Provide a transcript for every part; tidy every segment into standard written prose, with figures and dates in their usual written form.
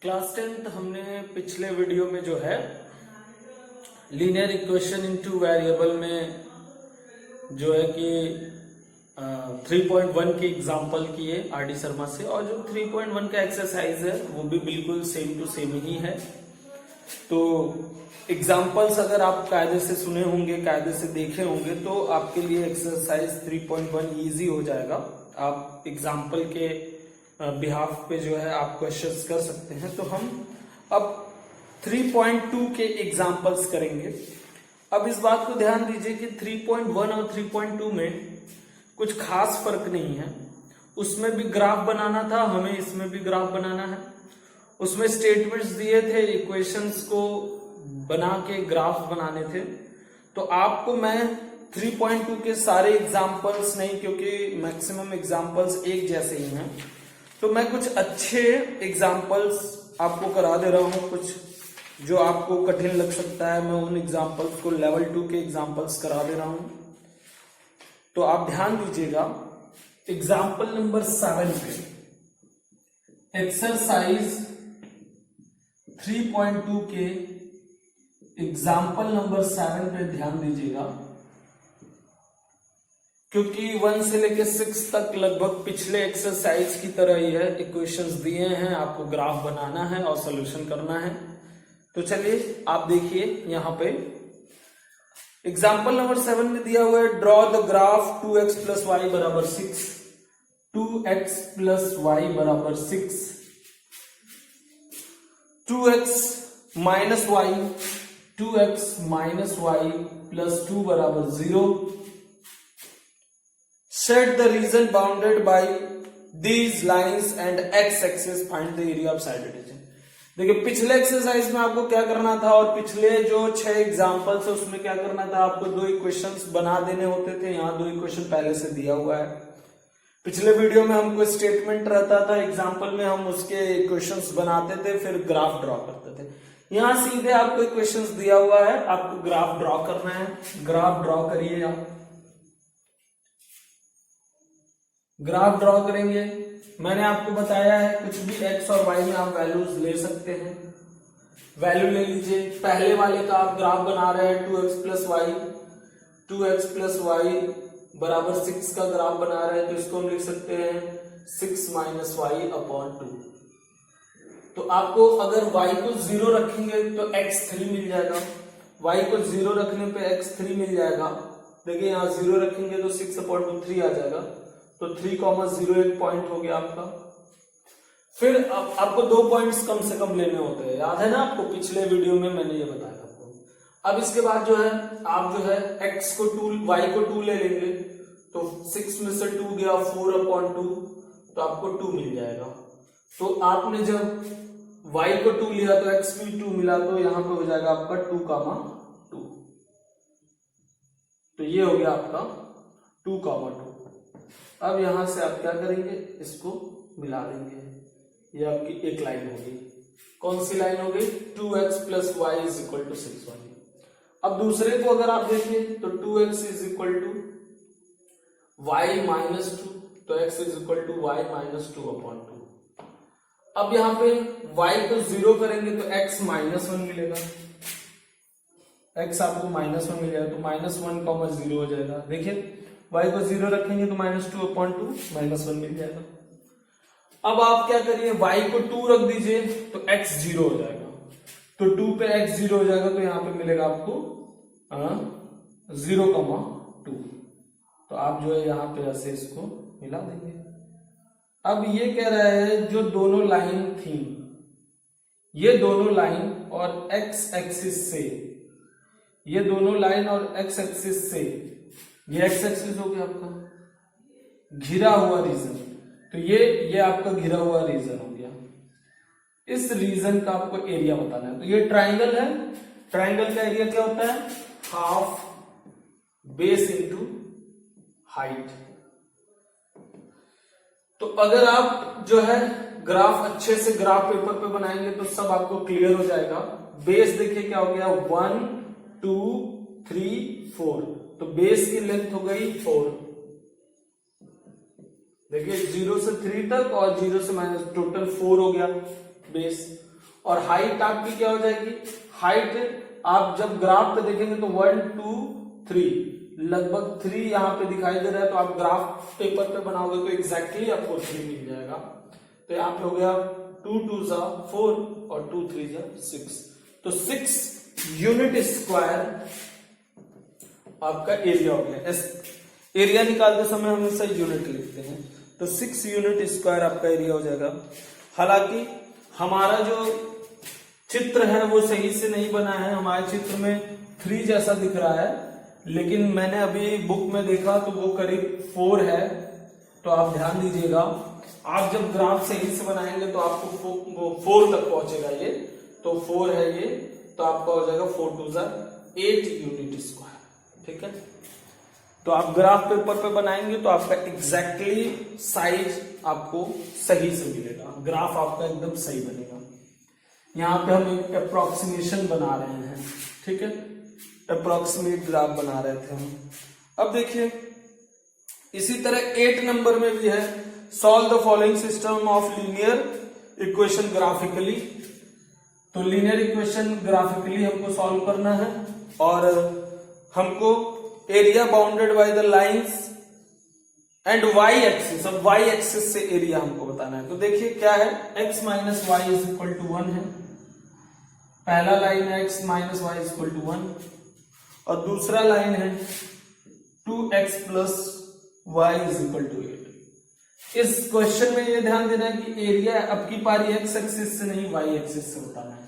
Class 10 हमने पिछले video में जो है लीनियर इक्वेशन इनटू वेरिएबल में जो है कि 3.1 की एग्जांपल किए आरडी शर्मा से, और जो 3.1 का एक्सरसाइज है वो भी बिल्कुल सेम टू सेम ही है। तो एग्जांपल्स अगर आप कायदे से सुने होंगे, कायदे से देखे होंगे, तो आपके लिए एक्सरसाइज 3.1 इजी हो जाएगा। आप एग्जांपल के बिहाफ पे जो है आप क्वेश्चंस कर सकते हैं। तो हम अब 3.2 के एग्जांपल्स करेंगे। अब इस बात को ध्यान दीजिए कि 3.1 और 3.2 में कुछ खास फर्क नहीं है। उसमें भी ग्राफ बनाना था, हमें इसमें भी ग्राफ बनाना है। उसमें स्टेटमेंट्स दिए थे, इक्वेशंस को बना के ग्राफ बनाने थे। तो आपको मैं 3.2 के सारे एग्जांपल्स नहीं, क्योंकि मैक्सिमम एग्जांपल्स एक जैसे ही हैं, तो मैं कुछ अच्छे एग्जांपल्स आपको करा दे रहा हूं। कुछ जो आपको कठिन लग सकता है, मैं उन एग्जांपल्स को लेवल 2 के एग्जांपल्स करा दे रहा हूं। तो आप ध्यान दीजिएगा। एग्जांपल नंबर 7 पे, एक्सरसाइज 3.2 के एग्जांपल नंबर 7 पे ध्यान दीजिएगा, क्योंकि 1 से लेकर 6 तक लगभग पिछले एक्सरसाइज की तरह ही है। इक्वेशंस दिए हैं, आपको ग्राफ बनाना है और सॉल्यूशन करना है। तो चलिए आप देखिए यहां पे एग्जाम्पल नंबर 7 में दिया हुआ है, draw the graph 2x plus y बराबर 6, 2x प्लस वाई बराबर 6, 2x minus y, 2x minus y plus 2 बराबर 0। Set the region bounded by these lines and x-axis, find the area of side region। देखिए पिछले exercise में आपको क्या करना था, और पिछले जो 6 एग्जांपल्स है उसमें क्या करना था, आपको 2 इक्वेशंस बना देने होते थे। यहाँ 2 इक्वेशन पहले से दिया हुआ है। पिछले वीडियो में हमको स्टेटमेंट रहता था, एग्जाम्पल में हम उसके इक्वेशंस बनाते थे, फिर ग्राफ ड्रॉ करते थे। यहाँ सीधे आपको इक्वेशंस दिया हुआ है, आपको ग्राफ ड्रॉ करना है। ग्राफ ड्रॉ करिए आप। ग्राफ ड्रॉ करेंगे। मैंने आपको बताया है कुछ भी x और y में आप वैल्यूज ले सकते हैं। वैल्यू ले लीजिए। पहले वाले का आप ग्राफ बना रहे हैं 2x plus y, 2x plus y बराबर 6 का ग्राफ बना रहे हैं, तो इसको हम लिख सकते हैं 6 माइनस वाई अपॉन 2। तो आपको अगर y को 0 रखेंगे तो x3 मिल जाएगा, y को 0 रखने पे x3 मिल जाएगा। देखिए यहाँ 0 रखेंगे तो 6 अपॉन 2 3 आ जाएगा, तो 3,0 एक पॉइंट हो गया आपका। फिर आपको 2 पॉइंट्स कम से कम लेने होते हैं, याद है ना आपको, पिछले वीडियो में मैंने ये बताया आपको। अब इसके बाद जो है आप जो है x को 2, y को 2 ले लेंगे, तो 6 में से 2 गया 4 अपॉन 2, तो आपको 2 मिल जाएगा। तो आपने जब y को 2 लिया तो x भी 2 मिला, तो यहां पे हो जाएगा आपका 2,2। तो ये हो गया आपका 2,2। अब यहां से आप क्या करेंगे, इसको मिला देंगे। ये आपकी एक लाइन होगी। कौन सी लाइन होगी? 2x plus y is equal to 6 वाली। अब दूसरे को अगर आप देखें तो 2x is equal to y minus 2, तो x is equal to y minus 2 upon 2। अब यहां पे y को 0 करेंगे तो x माइनस 1 मिलेगा, x आपको माइनस 1 मिल जाएगा, तो -1, 0 हो जाएगा। देखिए y को 0 रखेंगे तो -2 अपॉन 2, -1 मिल जाएगा। अब आप क्या करिए, y को 2 रख दीजिए तो x 0 हो जाएगा, तो 2 पे x 0 हो जाएगा, तो यहां पे मिलेगा आपको 0,2। तो आप जो है यहां पे ऐसे इसको मिला देंगे। अब ये कह रहा है जो दोनों लाइन थी, ये दोनों लाइन और x एक्सिस से, ये दोनों लाइन और x एक्सिस से, ये x एक्सिस हो गया आपका घिरा हुआ रीजन, तो ये आपका घिरा हुआ रीजन हो गया। इस रीजन का आपको एरिया बताना है। तो ये ट्राइंगल है, ट्राइंगल का एरिया क्या होता है? Half base into height. तो अगर आप जो है ग्राफ अच्छे से ग्राफ पेपर पे बनाएंगे तो सब आपको क्लियर हो जाएगा। बेस देखिए क्या हो गया, 1 2 3 4, तो बेस की लेंथ हो गई 4। देखिए 0 से 3 तक और 0 से माइनस, टोटल 4 हो गया बेस। और हाइट आपकी क्या हो जाएगी, हाइट आप जब ग्राफ पे देखेंगे तो 1 2 3 लगभग 3 यहाँ पे दिखाई दे रहा है, तो आप ग्राफ पेपर पे बनाओगे तो एग्जैक्टली आपको 3 मिल जाएगा। तो यहाँ पे हो गया 2 2 4 और 2 3 6, तो 6 यूनिट स्क्वायर आपका एरिया हो गया। एरिया निकालते समय हमेशा यूनिट लिखते हैं, तो 6 यूनिट स्क्वायर आपका एरिया हो जाएगा। हालांकि हमारा जो चित्र है वो सही से नहीं बना है, हमारे चित्र में 3 जैसा दिख रहा है, लेकिन मैंने अभी बुक में देखा तो वो करीब 4 है। तो आप ध्यान दीजिएगा, आप जब ग्राफ सही से बनाएंगे तो आपको 4 तक पहुंचेगा ये, तो 4 है ये, तो आपका हो जाएगा 4 2 8 यूनिट स्क्वायर। ठीक है, तो आप ग्राफ पेपर पे बनाएंगे तो आपका एग्जैक्टली साइज आपको सही से मिलेगा, ग्राफ आपका एकदम सही बनेगा। यहाँ पे हम एक अप्रोक्सीमेशन बना रहे हैं, ठीक है, अप्रोक्सीमेट ग्राफ बना रहे थे हम। अब देखिए इसी तरह 8 नंबर में भी है, solve the following system of linear equation graphically. तो लीनियर इक्वेशन ग्राफिकली हमको सॉल्व करना है और हमको area bounded by the lines and y axis, अब वाई एक्सिस से एरिया हमको बताना है। तो देखिए क्या है, x minus y is equal to 1 है, पहला लाइन है x minus y is equal to 1 और दूसरा लाइन है 2x plus y is equal to 8। इस क्वेश्चन में ये ध्यान देना है कि एरिया अब की पारी x एक्सिस से नहीं y एक्सिस से बताना है।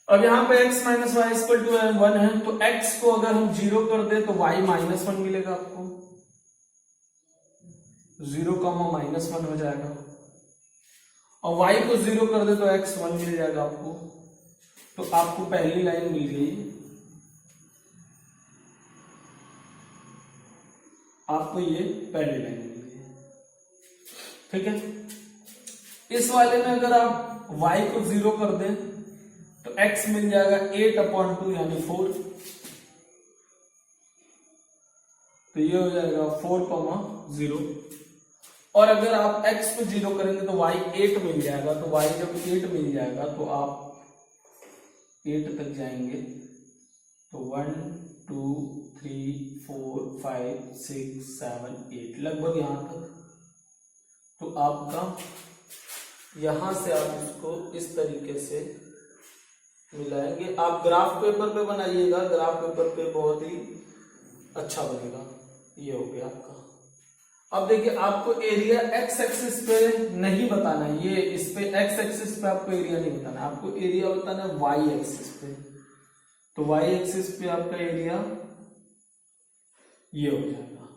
अब यहाँ पे x minus y is equal to 1 है, तो x को अगर हम 0 कर दे तो y माइनस 1 मिलेगा आपको, 0 माइनस 1 हो जाएगा, और y को 0 कर दे तो x 1 मिल जाएगा आपको। तो आपको पहली लाइन मिल गई, आपको ये पहली लाइन मिल गई, ठीक है। इस वाले में अगर आप y को 0 कर दें तो x मिल जाएगा 8/2 यानी 4, तो ये हो जाएगा 4,0। और अगर आप x को 0 करेंगे तो y 8 मिल जाएगा, तो y जब 8 मिल जाएगा तो आप 8 तक जाएंगे, तो 1 2 3 4 5 6 7 8 लगभग यहां तक। तो आपका यहां से आप इसको इस तरीके से मिलाएंगे। आप ग्राफ पेपर पे बनाइएगा, ग्राफ पेपर पे बहुत ही अच्छा बनेगा। ये हो गया आपका। अब देखिए आपको एरिया x एक्सिस पे नहीं बताना है, ये इस पे x एक्सिस पे आपको एरिया नहीं बताना है, आपको एरिया बताना है y एक्सिस पे। तो y एक्सिस पे आपका एरिया ये हो जाएगा,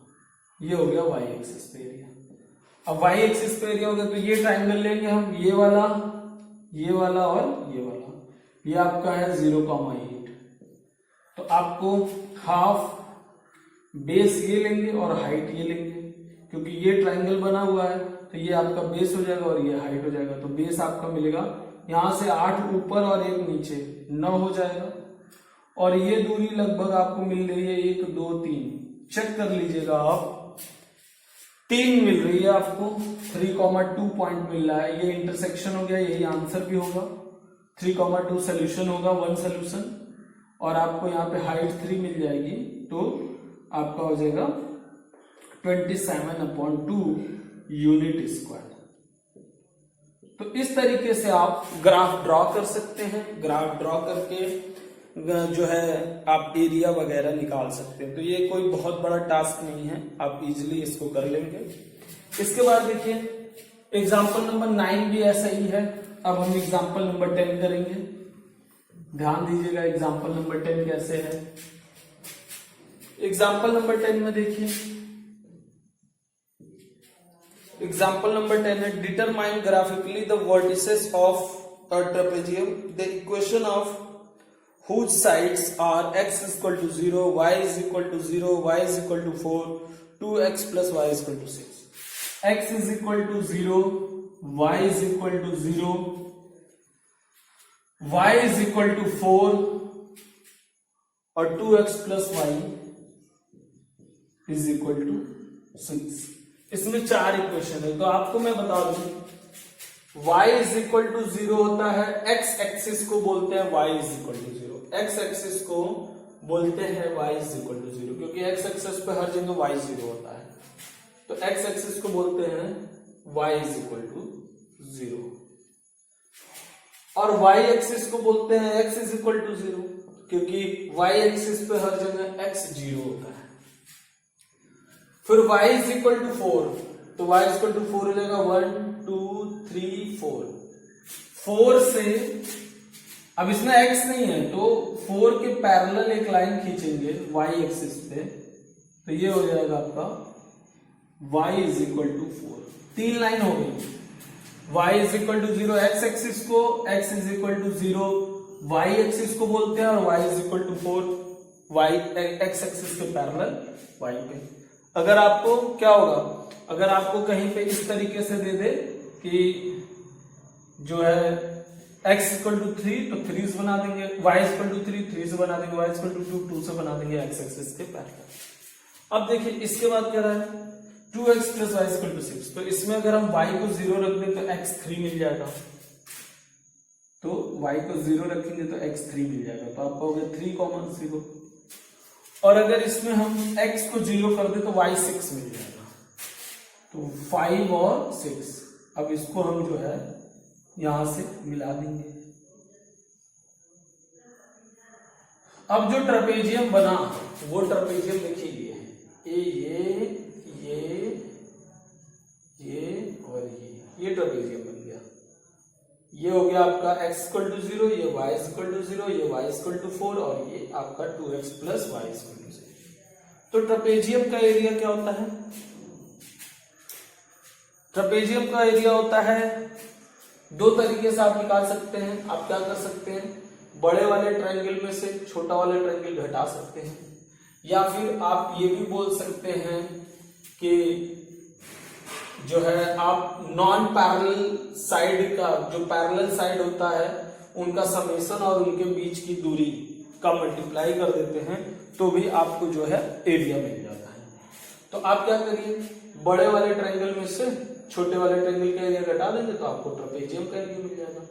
ये हो गया y एक्सिस पे एरिया। अब y एक्सिस पे एरिया हो गया तो ये ट्राइंगल लेंगे हम, ये वाला और ये वाला, ये आपका है 0,8। तो आपको हाफ बेस ये लेंगे और हाइट ये लेंगे, क्योंकि ये ट्राइंगल बना हुआ है तो ये आपका बेस हो जाएगा और ये हाइट हो जाएगा। तो बेस आपका मिलेगा यहां से 8 ऊपर और 1 नीचे, 9 हो जाएगा। और ये दूरी लगभग आपको मिल रही है 1 2 3, चेक कर लीजिएगा आप, 3 मिल रही है आपको, 3,2 पॉइंट मिल रहा है। ये इंटरसेक्शन हो गया, यही आंसर भी होगा, 3,2 सोल्यूशन होगा, 1 सोल्यूशन। और आपको यहाँ पे हाइट 3 मिल जाएगी, तो आपका हो जाएगा 27/2 यूनिट स्क्वायर। तो इस तरीके से आप ग्राफ ड्रॉ कर सकते हैं, ग्राफ ड्रॉ करके जो है आप एरिया वगैरह निकाल सकते हैं। तो ये कोई बहुत बड़ा टास्क नहीं है, आप इजीली इसको कर लेंगे। इसके बाद देखिए एग्जाम्पल नंबर 9 भी ऐसा ही है। अब हम एग्जाम्पल नंबर 10 करेंगे, ध्यान दीजिएगा एग्जाम्पल नंबर 10 कैसे है। एग्जाम्पल नंबर 10 में देखिए, एग्जाम्पल नंबर 10 है, determine graphically the vertices of a trapezium, the equation of whose sides are x is equal to 0, y is equal to 0, y is equal to 4, 2x plus y is equal to 6. x is equal to 0, y is equal to 0, y is equal to 4 और 2x plus y is equal to 6। इसमें 4 equation है। तो आपको मैं बता दूं y is equal to 0 होता है, x एक्सिस को बोलते हैं y is equal to 0, x axis को बोलते हैं y इज इक्वल टू 0, क्योंकि x एक्सिस पे हर जगह y 0 होता है, तो x एक्सिस को बोलते हैं y इज इक्वल टू 0, और y एक्सिस को बोलते हैं x इज इक्वल टू 0, क्योंकि y एक्सिस पे हर जगह x 0 होता है। फिर y इज इक्वल टू 4, तो y इज इक्वल टू 4 हो जाएगा 1 2 3 4, 4 से अब इसमें x नहीं है तो 4 के पैरेलल एक लाइन खींचेंगे y एक्सिस पे, तो ये हो जाएगा आपका y is equal to 4, 3 line हो गई। y is equal to 0 x axis को, x is equal to 0 y axis को बोलते हैं, और y is equal to 4 y x axis के पैरेलल y पे। अगर आपको क्या होगा, अगर आपको कहीं पे इस तरीके से दे दे कि जो है x इक्वल टू 3 तो 3 से बना देंगे, y इक्वल टू 3 से बना देंगे, y इक्वल टू 2 से बना देंगे x एक्सिस के पैरेलल। अब देखिए इसके बाद क्या रहा है 2x plus y equal to 6, तो इसमें अगर हम y को 0 रख दें तो x 3 मिल जाएगा, तो y को 0 रखेंगे तो x 3 मिल जाएगा, तो आपका हो गया 3 कॉमन 0, और अगर इसमें हम x को 0 कर दें तो y 6 मिल जाएगा, तो 5 और 6। अब इसको हम जो है यहां से मिला देंगे। अब जो ट्रेपेजियम बना वो ट्रेपेजियम देखिए ये और ये ट्रेपेजियम बन गया। ये हो गया आपका x इक्वल टू 0, ये y इक्वल टू 0, ये y इक्वल टू 4, और ये आपका 2x plus y equal to 0। तो ट्रेपेजियम का एरिया क्या होता है? ट्रेपेजियम का एरिया होता है, दो तरीके से आप निकाल सकते हैं। आप क्या कर सकते हैं, बड़े वाले ट्रायंगल में से छोटा वाला ट्रायंगल घटा सकते हैं, या फिर आप ये भी बोल सकते हैं कि जो है आप नॉन पैरेलल साइड का, जो पैरेलल साइड होता है उनका समेशन और उनके बीच की दूरी का मल्टीप्लाई कर देते हैं, तो भी आपको जो है एरिया मिल जाता है। तो आप क्या करिए, बड़े वाले ट्रायंगल में से छोटे वाले ट्रायंगल का एरिया घटा देंगे तो आपको ट्रेपेजियम का एरिया मिल जाएगा।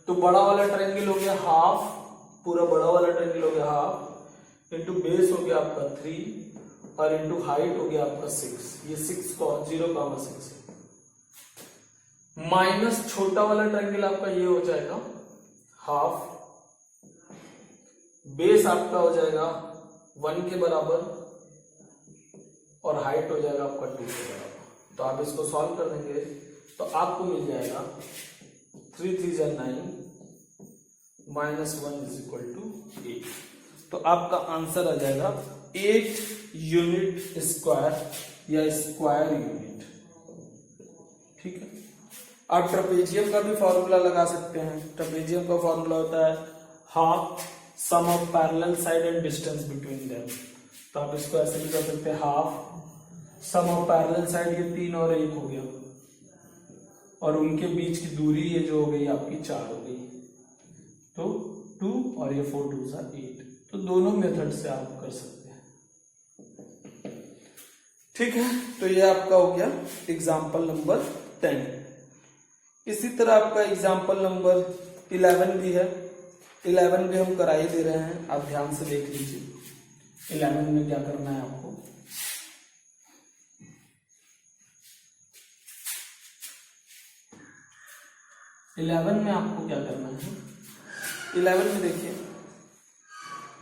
तो बड़ा वाला ट्रायंगल हो गया हाफ, पूरा बड़ा वाला ट्रायंगल हो गया हाफ, इंटू बेस हो गया आपका 3 और इंटू हाइट हो गया आपका 6, ये 6 को 0,6 है, माइनस छोटा वाला ट्रायंगल आपका ये हो जाएगा हाफ, बेस आपका हो जाएगा 1 के बराबर और हाइट हो जाएगा आपका 2 के बराबर। तो आप इसको सॉल्व कर देंगे तो आपको मिल जाएगा 3 3 जा 9 माइनस 1 इज इक्वल टू 8। तो आपका आंसर आ जाएगा 8 यूनिट स्क्वायर या स्क्वायर यूनिट। ठीक है, आप ट्रेपेजियम का भी फॉर्मूला लगा सकते हैं। ट्रेपेजियम का फॉर्मूला होता है half sum of parallel side and distance between them. तो आप इसको ऐसे भी कर सकते हैं, half sum of parallel side, ये 3 और 1 हो गया, और उनके बीच की दूरी ये जो हो गई आपकी 4 हो गई, तो 2 और ये 4 2 सा 8। तो दोनों मेथड से आप कर सकते हैं। ठीक है, तो ये आपका हो गया एग्जाम्पल नंबर 10। इसी तरह आपका एग्जाम्पल नंबर 11 भी है। 11 भी हम करा ही दे रहे हैं, आप ध्यान से देख लीजिए 11 में क्या करना है आपको। इलेवन में आपको क्या करना है, 11 में देखिए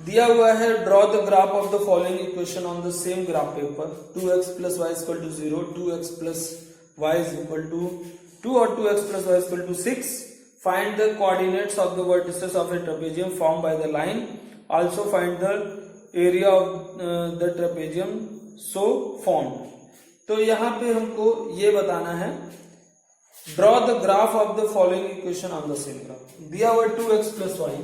दिया हुआ है, draw the graph of the following equation on the same graph paper, 2x plus y equal to 0, 2x plus y equal to 2 और 2x plus y equal to 6। Find the coordinates of the vertices of a trapezium form by the line, also find the area of the trapezium so formed. तो यहाँ पे हमको ये बताना है, draw the graph of the following equation on the same graph. दिया हुआ 2x plus y,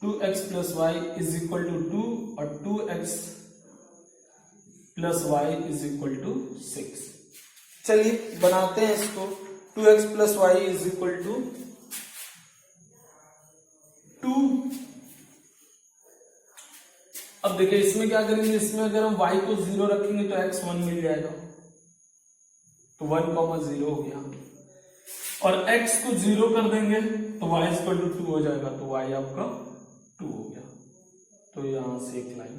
2x plus y is equal to 2 और 2x plus y is equal to 6। चलिए बनाते हैं इसको, 2x plus y is equal to 2। अब देखिए इसमें क्या करेंगे, इसमें अगर हम y को 0 रखेंगे तो x 1 मिल जाएगा, तो 1, 0 हो गया। और x को 0 कर देंगे तो y इक्वल टू 2 हो जाएगा, तो y आपका 2 हो गया। तो यहां से एक लाइन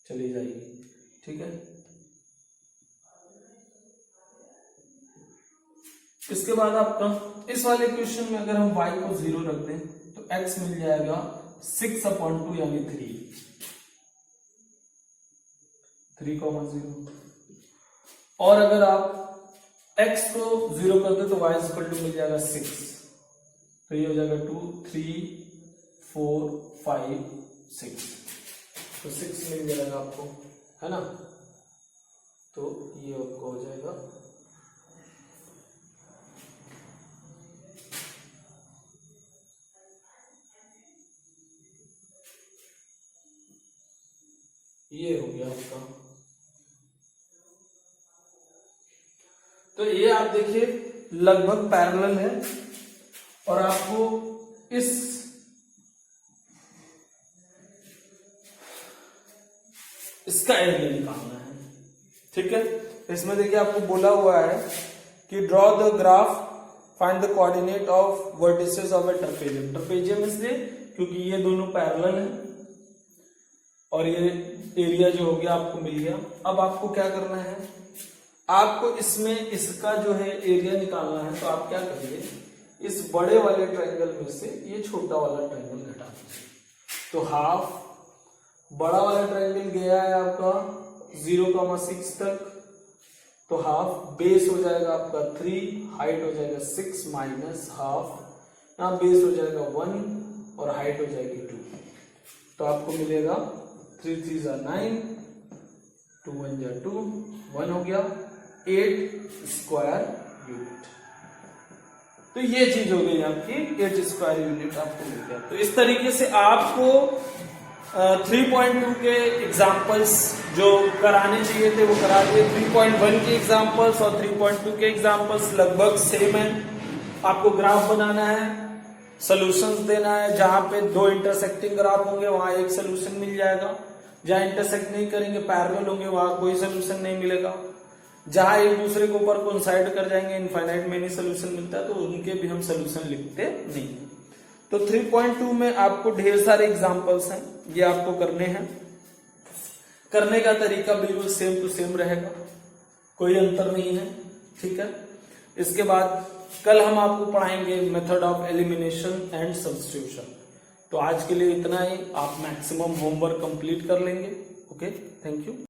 चली जाएगी, ठीक है। इसके बाद आपका इस वाले क्वेश्चन में अगर हम y को 0 रख दें तो x मिल जाएगा 6/2 यानी 3,0। और अगर आप x को 0 कर दे तो y इक्वल टू मिल जाएगा 6, तो ये हो जाएगा 2, 3, 4, 5, 6, तो 6 मिल जाएगा आपको, है ना। तो ये आपको हो जाएगा ये हो गया आपका। तो ये आप देखिए लगभग पैरेलल है और आपको इसका एरिया निकालना है, ठीक है। इसमें देखिए आपको बोला हुआ है कि draw the graph, find the coordinate of vertices of a trapezium. Trapezium इसलिए क्योंकि ये दोनों पैरेलल हैं और ये एरिया जो हो गया आपको मिल गया। अब आपको क्या करना है, आपको इसमें इसका जो है एरिया निकालना है। तो आप क्या करिए, इस बड़े वाले ट्रायंगल में से ये छोटा वाला ट्रायंगल घटा दीजिए। तो हाफ बड़ा वाला ट्रायंगल गया है आपका 0,6 तक, तो हाफ बेस हो जाएगा आपका 3, हाइट हो जाएगा 6 माइनस हाफ, यहाँ बेस हो जाएगा 1 और हाइट हो जाएगी 2। तो आपको मिलेगा 3 3 जा 9, 2 1 जा 2, 1 हो गया 8 स्क्वायर यूनिट। तो ये चीज हो गई आपकी 8 स्क्वायर यूनिट आपको मिल गया। तो इस तरीके से आपको 3.2 के एग्जाम्पल्स जो कराने चाहिए थे वो करा दिए। 3.1 के एग्जाम्पल्स और 3.2 के एग्जाम्पल्स लगभग सेम है। आपको ग्राफ बनाना है, सॉल्यूशंस देना है, जहां पे दो इंटरसेक्टिंग ग्राफ होंगे वहां एक सोल्यूशन मिल जाएगा, जहां इंटरसेक्ट नहीं करेंगे पैरेलल होंगे वहां कोई सोल्यूशन नहीं मिलेगा, जहां एक दूसरे के ऊपर कोइंसाइड कर जाएंगे इनफाइनाइट में नहीं सोल्यूशन मिलता है तो उनके भी हम सोल्यूशन लिखते नहीं। तो 3.2 में आपको ढेर सारे एग्जांपल्स हैं, ये आपको करने हैं। करने का तरीका बिल्कुल सेम टू सेम रहेगा, कोई अंतर नहीं है, ठीक है। इसके बाद कल हम आपको पढ़ाएंगे method of elimination and substitution. तो आज के लिए इतना ही, आप मैक्सिमम होमवर्क कंप्लीट कर लेंगे। Okay, thank you.